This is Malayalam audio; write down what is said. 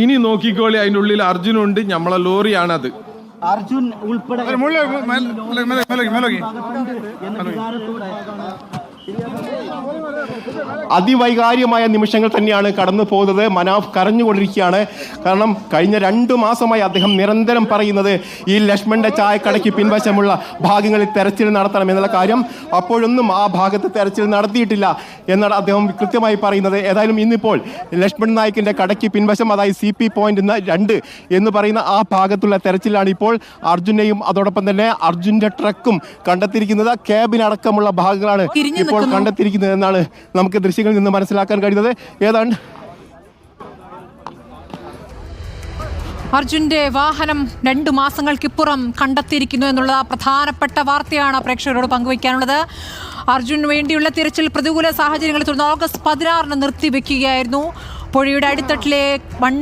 ഇനി നോക്കിക്കോളി, അതിൻ്റെ ഉള്ളിൽ അർജുനുണ്ട്, നമ്മളെ ലോറിയാണത്. അർജുൻ ഉൾപ്പെടെ അതിവൈകാര്യമായ നിമിഷങ്ങൾ തന്നെയാണ് കടന്നു പോകുന്നത്. മനാഫ് കരഞ്ഞുകൊണ്ടിരിക്കുകയാണ്. കാരണം കഴിഞ്ഞ 2 മാസമായി അദ്ദേഹം നിരന്തരം പറയുന്നത് ഈ ലക്ഷ്മണന്റെ ചായക്കടയ്ക്ക് പിൻവശമുള്ള ഭാഗങ്ങളിൽ തെരച്ചിൽ നടത്തണം എന്നുള്ള കാര്യം. അപ്പോഴൊന്നും ആ ഭാഗത്ത് തെരച്ചിൽ നടത്തിയിട്ടില്ല എന്നാണ് അദ്ദേഹം കൃത്യമായി പറയുന്നത്. ഏതായാലും ഇന്നിപ്പോൾ ലക്ഷ്മൺ നായിക്കിന്റെ കടയ്ക്ക് പിൻവശം, അതായത് CP പോയിന്റ് 2 എന്ന് പറയുന്ന ആ ഭാഗത്തുള്ള തെരച്ചിലാണ് ഇപ്പോൾ അർജുനെയും അതോടൊപ്പം തന്നെ അർജുന്റെ ട്രക്കും കണ്ടെത്തിയിരിക്കുന്നത്. ക്യാബിനടക്കമുള്ള ഭാഗങ്ങളാണ് ഇപ്പോൾ കണ്ടെത്തിയിരിക്കുന്നത് എന്നാണ് നമുക്ക് ദൃശ്യങ്ങളിൽ നിന്ന് മനസ്സിലാക്കാൻ കഴിയുന്നത്. ഏതാണ്ട് അർജുന്റെ വാഹനം 2 മാസങ്ങൾക്കിപ്പുറം കണ്ടെത്തിയിരിക്കുന്നു എന്നുള്ള പ്രധാനപ്പെട്ട വാർത്തയാണ് പ്രേക്ഷകരോട് പങ്കുവയ്ക്കാനുള്ളത്. അർജുന് വേണ്ടിയുള്ള തിരച്ചിൽ പ്രതികൂല സാഹചര്യങ്ങളെ തുടർന്ന് ഓഗസ്റ്റ് 16 നിർത്തിവെക്കുകയായിരുന്നു. പുഴയുടെ അടിത്തട്ടിലെ മണ്ണും